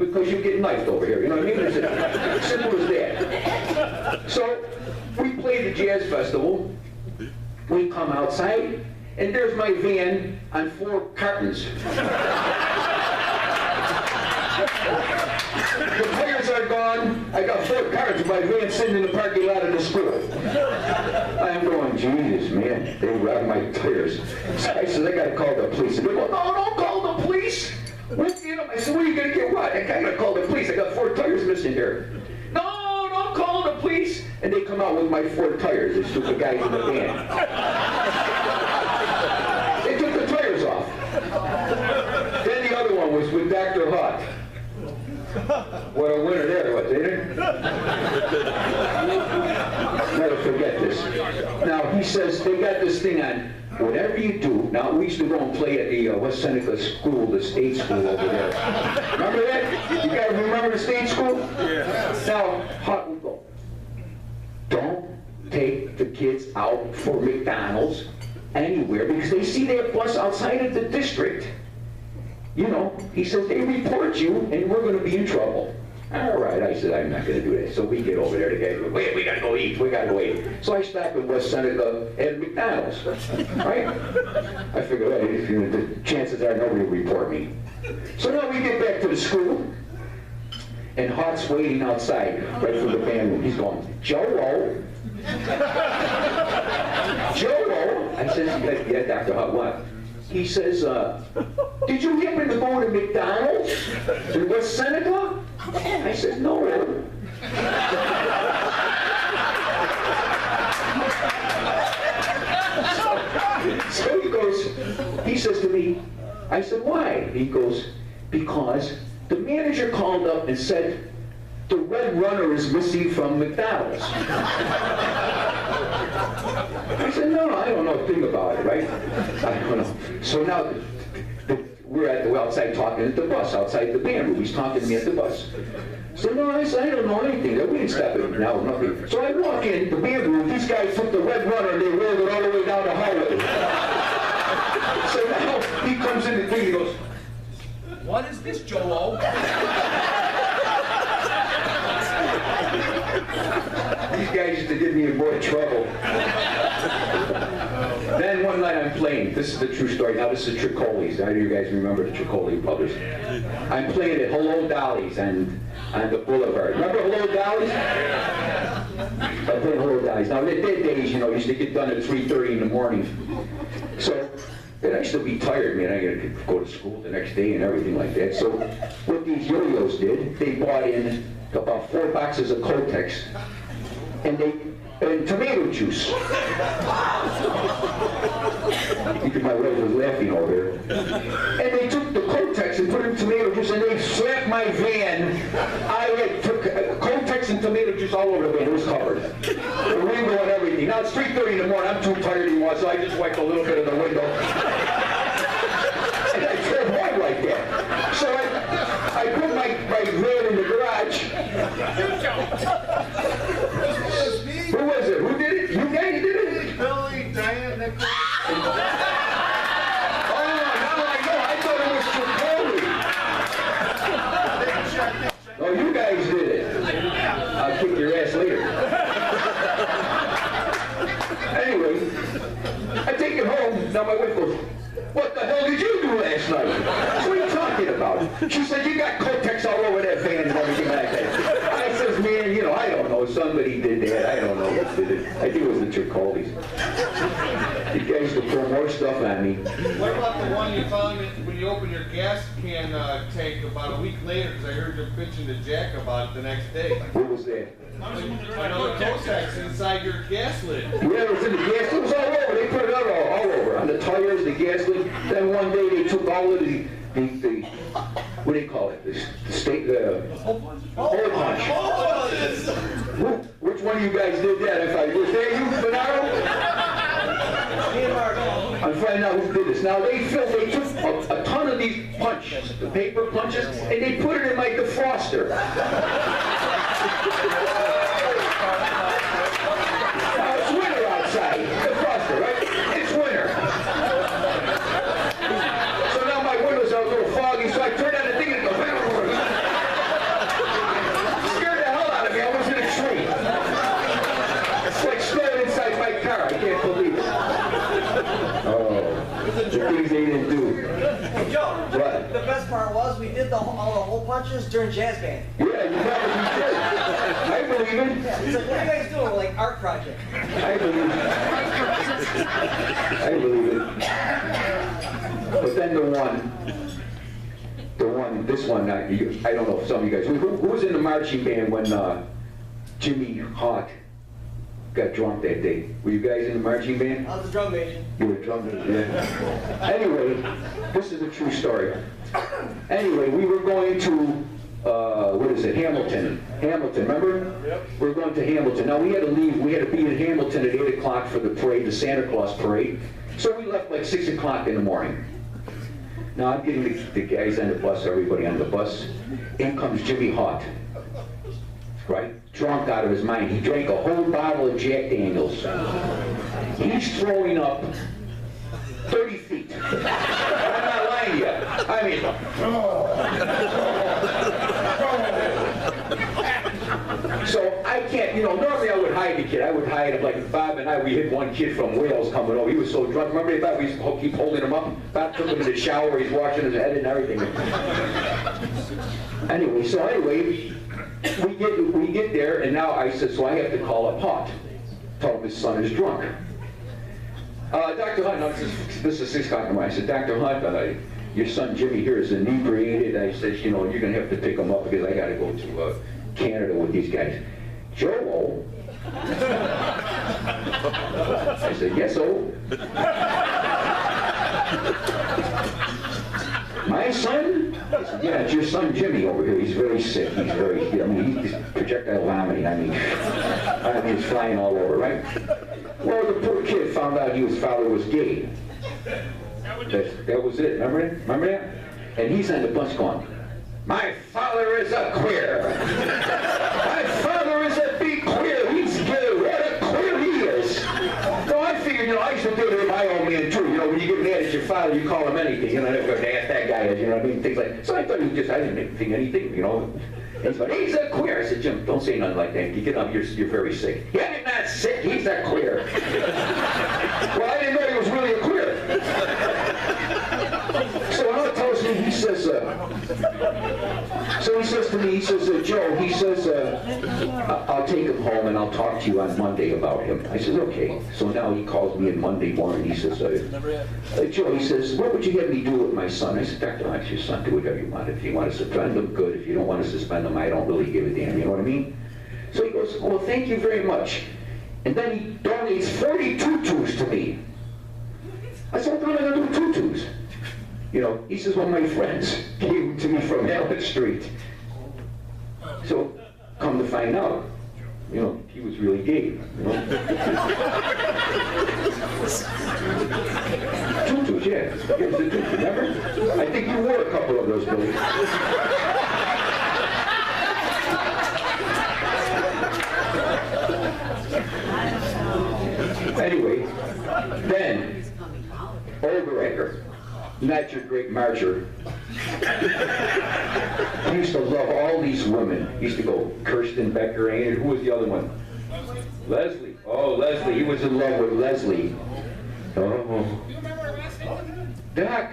because you get knifed over here. You know what I mean? It's as simple as that. So we play the jazz festival. We come outside, and there's my van on 4 cartons. The players are gone. I got 4 cartons of my van sitting in the parking lot of the school. I'm going, Jesus, man, they robbed my tires. So I said, I got to call the police. And they go, no, don't call the police. What, you know, I said, what are you going to get what? I got to call the police. I got 4 tires missing here. No, don't call the police. And they come out with my 4 tires, the stupid guys in the van. They took the tires off. Then the other one was with Dr. Hot. What a winner there was, ain't it? Never forget this. Now, he says, they got this thing on, whatever you do, now we used to go and play at the West Seneca school, the state school over there. Remember that? You guys remember the state school? Yeah. Now, Hot would go, don't take the kids out for McDonald's anywhere, because they see that bus outside of the district. You know, he said, they report you, and we're going to be in trouble. All right, I said, I'm not going to do that. So we get over there, the guys go, wait, we got to go eat, we got to go eat. So I stopped at West Seneca at McDonald's, right? I figured, hey, if you, the chances are nobody will report me. So now we get back to the school, and Hot's waiting outside, right from the band room. He's going, Joe-o. Joe-o? I said, yeah, Dr. Hot, what? He says, did you happen to go to McDonald's in West Seneca? I said, no. So he goes, he says to me, I said, why? He goes, because the manager called up and said, the red runner is missing from McDonald's. I said, no, I don't know a thing about it, right? I don't know. So now we're outside talking at the bus, outside the band room. He's talking to me at the bus. So no, I said, I don't know anything. We didn't stop it now, nothing. So I walk in the band room. These guys took the red runner and they rolled it all the way down the hallway. So now he comes in the thing, he goes, what is this, Joe-o? These guys used to give me more trouble. Then one night I'm playing. This is the true story. Now this is Tricoli's. I know you guys remember the Tricoli brothers. I'm playing at Hello Dolly's on the boulevard. Remember Hello Dolly's? I'm playing Hello Dolly's. Now that days, you know, used to get done at 3:30 in the morning. So and I used to be tired, man. I got to go to school the next day and everything like that. So what these yo-yos did, they bought in about 4 boxes of Kotex and tomato juice. My wife was laughing over there. And they took the Kotex and put in tomato juice and they slapped my van. I took Kotex and tomato juice all over the van. It was covered. The window and everything. Now it's 3:30 in the morning. I'm too tired anymore, so I just wiped a little bit of the window. And I drove home like that. So I put my van in the garage. Who was it? Who did it? You guys did it? Billy, Diane, Nicholas. Oh, now I know. I thought it was Tripoli. Oh, you guys did it. I'll kick your ass later. Anyway, I take it home. Now my wife goes, what the hell did you do last night? What are you talking about? She said, you got Kotex all over that van and everything like that. I says, man, you know, I don't know. Somebody did that. I don't know who did it. I think it was the Tricoli's. You guys could throw more stuff at me. What about the one you found when you opened your gas can tank about a week later? Because I heard you bitching to Jack about it the next day. What was that? Another Kotex inside your gas lid. Yeah, it was in the gas. It was all over. They put it out all over. On the tires, the gas lid. Then one day they took all of the what do you call it? The hole punch. Which one of you guys did that? If I was there, you, Bernardo? I'm finding out who did this. Now they took a ton of these punches, the paper punches, and they put it in my defroster. Now it's winter outside. Defroster, right? It's winter. So now my windows are a little foggy, so I turn on the thing and it goes. call hole punches during jazz band. Yeah, you probably did. I believe it. Yeah, he's like, what are you guys doing? We're like, art project. I believe it. I believe it. But then this one, I don't know if some of you guys, who was in the marching band when Jimmy Hawk got drunk that day? Were you guys in the marching band? I was a drum major. You were drunk, yeah. Anyway, this is a true story. Anyway, we were going to, Hamilton. Hamilton, remember? Yep. We were going to Hamilton. Now, we had to leave. We had to be in Hamilton at 8 o'clock for the parade, the Santa Claus parade. So we left like 6 o'clock in the morning. Now, I'm getting the guys on the bus, everybody on the bus. In comes Jimmy Hawk. Right? Drunk out of his mind. He drank a whole bottle of Jack Daniels. He's throwing up 30 feet. I'm not lying to you. I mean, so I can't, normally I would hide the kid. I would hide him like Bob and I, we hit one kid from Wales coming over. He was so drunk. Remember they thought we used to keep holding him up? Bob took him in the shower. He's washing his head and everything. Anyway, we get there, and now I said, so I have to call up Hawk. Tell him his son is drunk. Dr. Hunt, no, this is 6 o'clock in the morning. I said, Dr. Hunt, your son Jimmy here is inebriated. I said, you're going to have to pick him up because I got to go to Canada with these guys. Joe? I said, yes, oh. My son? I said, yeah, it's your son Jimmy over here. He's very sick. He's he's projectile vomiting. He's flying all over, right? Well, the poor kid found out his father was gay. That was it. Remember that? And he's on the bus going, my father is a queer. My father is a big queer. He's gay. What a queer he is. So I figured, I used to do it to my old man too. When you get mad at your father, you call him anything. Ask that guy is, things like. So I thought I didn't think anything, And he's like, he's a queer. I said, Jim, don't say nothing like that. You get up, you're very sick. Yeah, I'm not sick. He's a queer. Well, I didn't know he was really a queer. So Howard tells me, he says to me, Joe, I'll take him home and I'll talk to you on Monday about him. I said, okay. So now he calls me on Monday morning. He says, Joe, he says, what would you have me do with my son? I said, Dr. Hunt, your son, do whatever you want. If you want to suspend him, good. If you don't want to suspend him, I don't really give a damn. You know what I mean? So he goes, well, thank you very much. And then he donates 40 tutus to me. I said, what am I going to do with tutus? He says, well, my friends gave them to me from Allen Street. So, come to find out, he was really gay. Tutus, yeah. Here's the tutu, remember? I think you wore a couple of those, Billy. Anyway, then, Overacre. Not your great marcher. He used to love all these women. He used to go Kirsten, Becker, and who was the other one? Leslie. Oh, Leslie. He was in love with Leslie. Oh. Doc,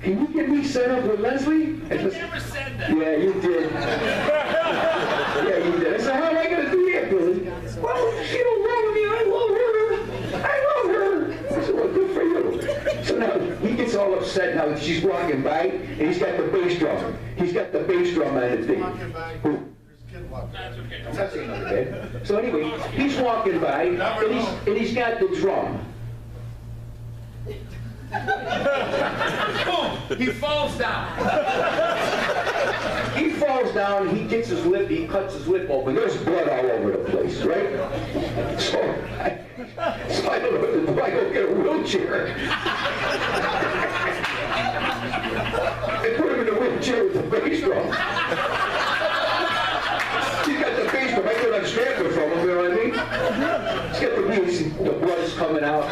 can you get me set up with Leslie? I never said that. Yeah, you did. Yeah, you did. I said, how am I going to do that, Billy? Well, she don't love me. I love her. I love her. I said, well, good for you. So now he gets all upset. Now she's walking by, and he's got the bass drum. He's got the bass drum on the thing. Who? That's okay. I'm not saying nothing bad. So anyway, he's walking by, and he's got the drum. Boom! He falls down. He falls down, he gets his lip, he cuts his lip open. There's blood all over the place, right? So I don't know what to do. I go get a wheelchair. I put him in a wheelchair with the bass drum. He's got the bass drum. I could unstrap it from him, you know what I mean? He's got the wheels, the blood's coming out.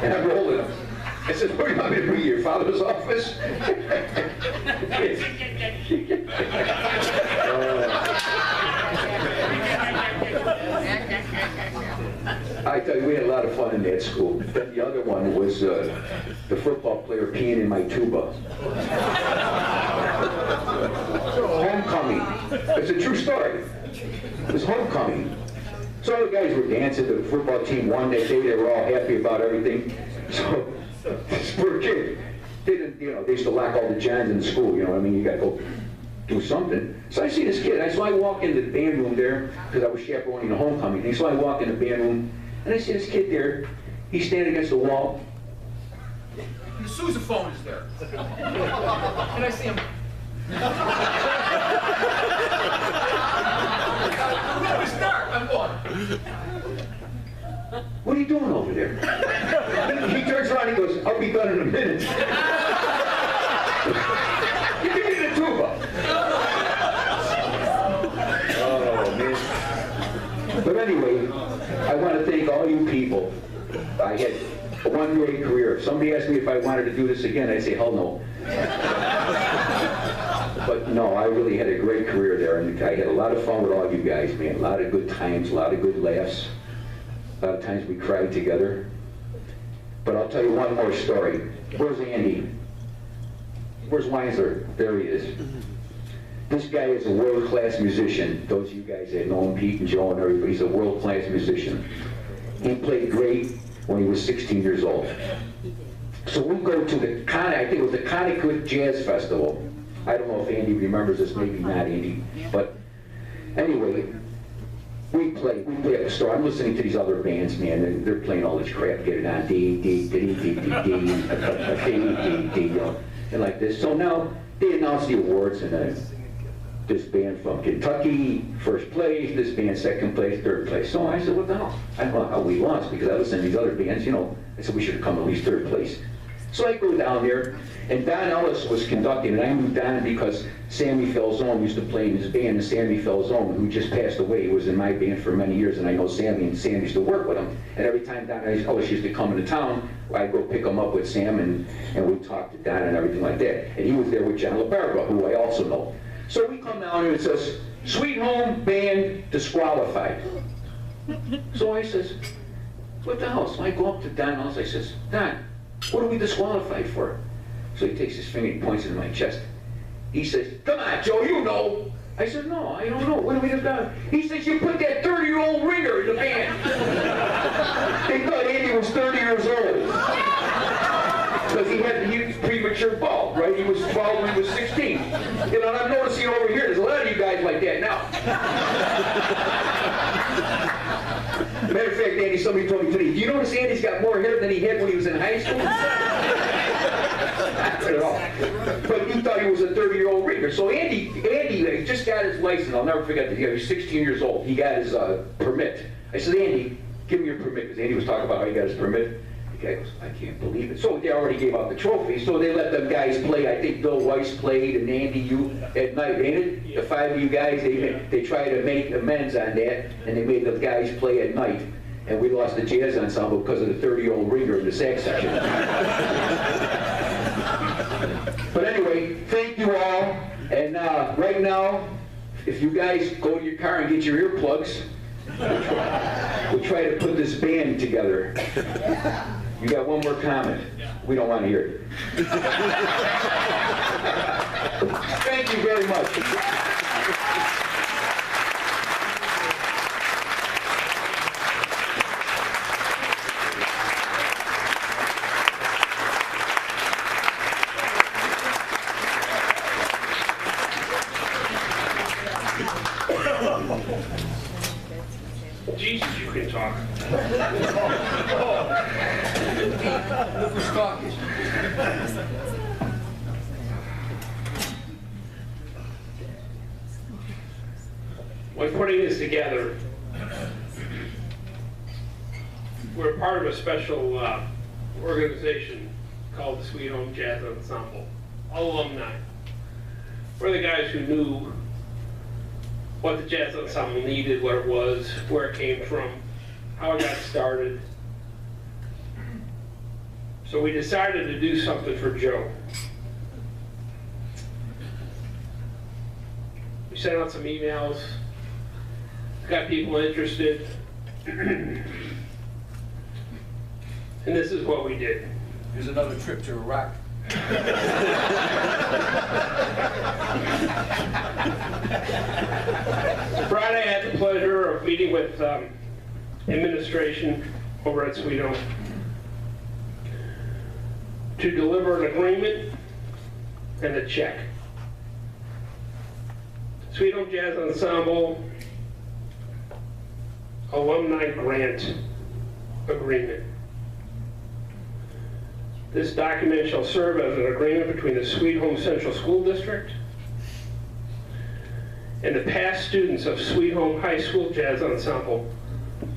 And I'm rolling him. I said, what do you want me to bring you, your father's office? I tell you, we had a lot of fun in that school. Then the other one was the football player peeing in my tuba. It's a true story. It was homecoming. So all the guys were dancing. The football team won that day. They were all happy about everything. So this poor kid, they didn't, they used to lock all the Johns in the school. You know what I mean? You got to go do something. So I see this kid. So I walk into the band room there because I was chaperoning the homecoming thing. So I walk in the band room and I see this kid there. He's standing against the wall. The sousaphone is there. And I see him. It was dark. I'm going. What are you doing over there? He turns around and he goes, I'll be done in a minute. Give me the tuba. Oh, man. But anyway, I want to thank all you people. I had one great career. If somebody asked me if I wanted to do this again, I'd say, hell no. But no, I really had a great career there, and I had a lot of fun with all you guys, man. A lot of good times, a lot of good laughs. A lot of times we cried together. But I'll tell you one more story. Where's Andy? Where's Weinsler? There he is. This guy is a world-class musician. Those of you guys that know him, Pete and Joe and everybody, he's a world-class musician. He played great when he was 16 years old. So we go to the, I think it was the Connecticut Jazz Festival. I don't know if Andy remembers this, maybe not Andy. But anyway, we play at the store. I'm listening to these other bands, man. They're playing all this crap. Get it on, and like this. So now they announce the awards, and this band from Kentucky, first place. This band, second place, third place. So I said, what the hell? I don't know how we lost because I listened to these other bands. I said we should have come at least third place. So I go down there, and Don Ellis was conducting, and I knew Don because Sammy Falzone used to play in his band, and Sammy Falzone, who just passed away, was in my band for many years, and I know Sammy, and Sam used to work with him. And every time Don Ellis used to come into town, I'd go pick him up with Sam, and we'd talk to Don and everything like that. And he was there with John LaBarbera, who I also know. So we come down and it says, Sweet Home Band disqualified. So I says, what the hell? So I go up to Don Ellis, I says, Don, what are we disqualified for? So he takes his finger and points it in my chest. He says, come on, Joe, you know. I said, no, I don't know. What do we have done? He says, you put that 30-year-old ringer in the band. They thought Andy was 30 years old. Because he was premature bald, right? He was 12 when he was 16. And I'm noticing over here, there's a lot of you guys like that now. Matter of fact, Andy, somebody told me today, do you notice Andy's got more hair than he had when he was in high school? Not at all. But you thought he was a 30-year-old ringer. So Andy just got his license. I'll never forget that. He was 16 years old. He got his permit. I said, Andy, give me your permit. Because Andy was talking about how he got his permit. The guy goes, I can't believe it. So they already gave out the trophy. So they let them guys play. I think Bill Weiss played and Andy, you at night, ain't it? The five of you guys, they tried to make amends on that. And they made the guys play at night. And we lost the jazz ensemble because of the 30-year-old ringer in the sax section. But anyway, thank you all. And right now, if you guys go to your car and get your earplugs, we'll try to put this band together. You got one more comment? We don't want to hear it. Thank you very much. Jesus, you can talk. Look who's talking. When putting this together, we're part of a special organization called the Sweet Home Jazz Ensemble, all alumni. We're the guys who knew what the jazz ensemble needed, what it was, where it came from, how it got started. So we decided to do something for Joe. We sent out some emails, got people interested, and this is what we did. Here's another trip to Iraq. meeting with administration over at Sweet Home to deliver an agreement and a check. Sweet Home Jazz Ensemble alumni grant agreement. This document shall serve as an agreement between the Sweet Home Central School District and the past students of Sweet Home High School Jazz Ensemble,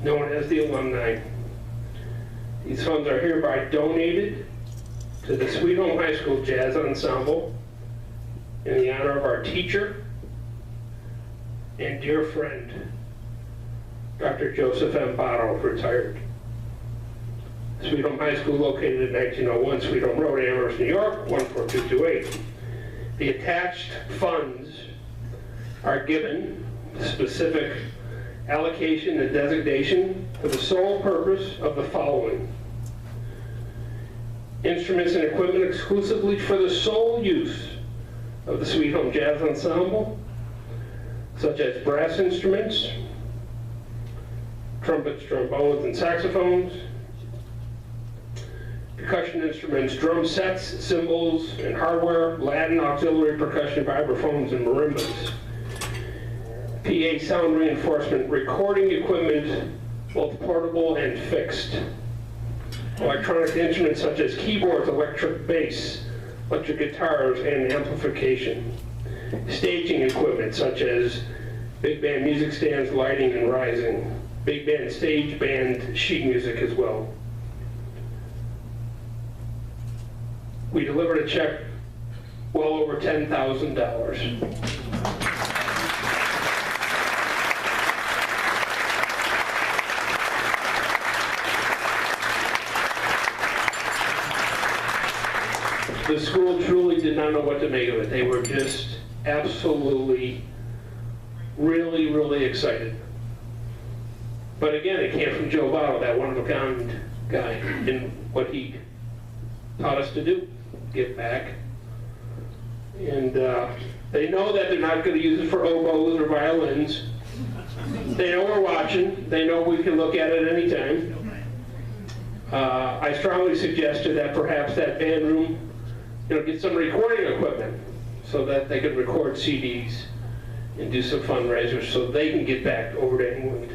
known as the alumni. These funds are hereby donated to the Sweet Home High School Jazz Ensemble in the honor of our teacher and dear friend, Dr. Joseph M. Baudo, retired. Sweet Home High School, located at 1901 Sweet Home Road, Amherst, New York, 14228. The attached funds are given specific allocation and designation for the sole purpose of the following: instruments and equipment exclusively for the sole use of the Sweet Home Jazz Ensemble, such as brass instruments, trumpets, trombones, and saxophones, percussion instruments, drum sets, cymbals, and hardware, Latin auxiliary percussion, vibraphones, and marimbas, PA sound reinforcement, recording equipment, both portable and fixed, electronic instruments such as keyboards, electric bass, electric guitars, and amplification, staging equipment such as big band music stands, lighting, and rising, big band stage band sheet music as well. We delivered a check well over $10,000. The school truly did not know what to make of it. They were just absolutely, really, really excited. But again, it came from Joe Baudo, that one-of-a-kind guy, and what he taught us to do, give back. And they know that they're not going to use it for oboes or violins. They know we're watching. They know we can look at it any time. I strongly suggested that perhaps that band room, get some recording equipment so that they can record CDs and do some fundraisers so they can get back over to England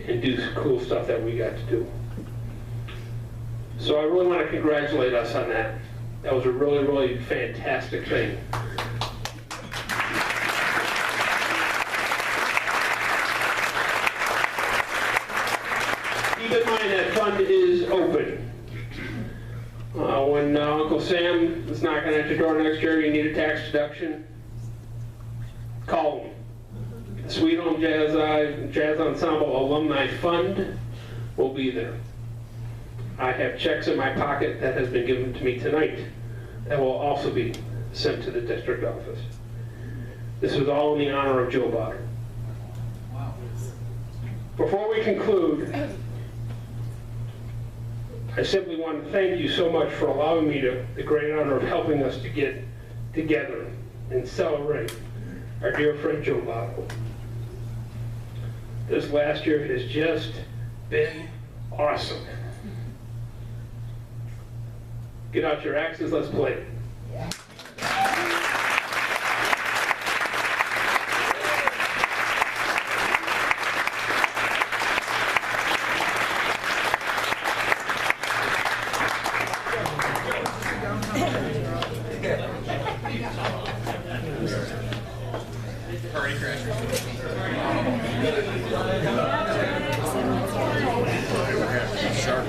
and do some cool stuff that we got to do. So I really want to congratulate us on that. That was a really, really fantastic thing. Keep in mind that fund is open. When Uncle Sam is knocking at your door next year, you need a tax deduction, call him. The Sweet Home Jazz Ensemble Alumni Fund will be there. I have checks in my pocket that has been given to me tonight that will also be sent to the district office. This was all in the honor of Joe Baudo. Wow. Before we conclude, I simply want to thank you so much for allowing me the great honor of helping us to get together and celebrate our dear friend Joe Baudo. This last year has just been awesome. Get out your axes, let's play. Sharp.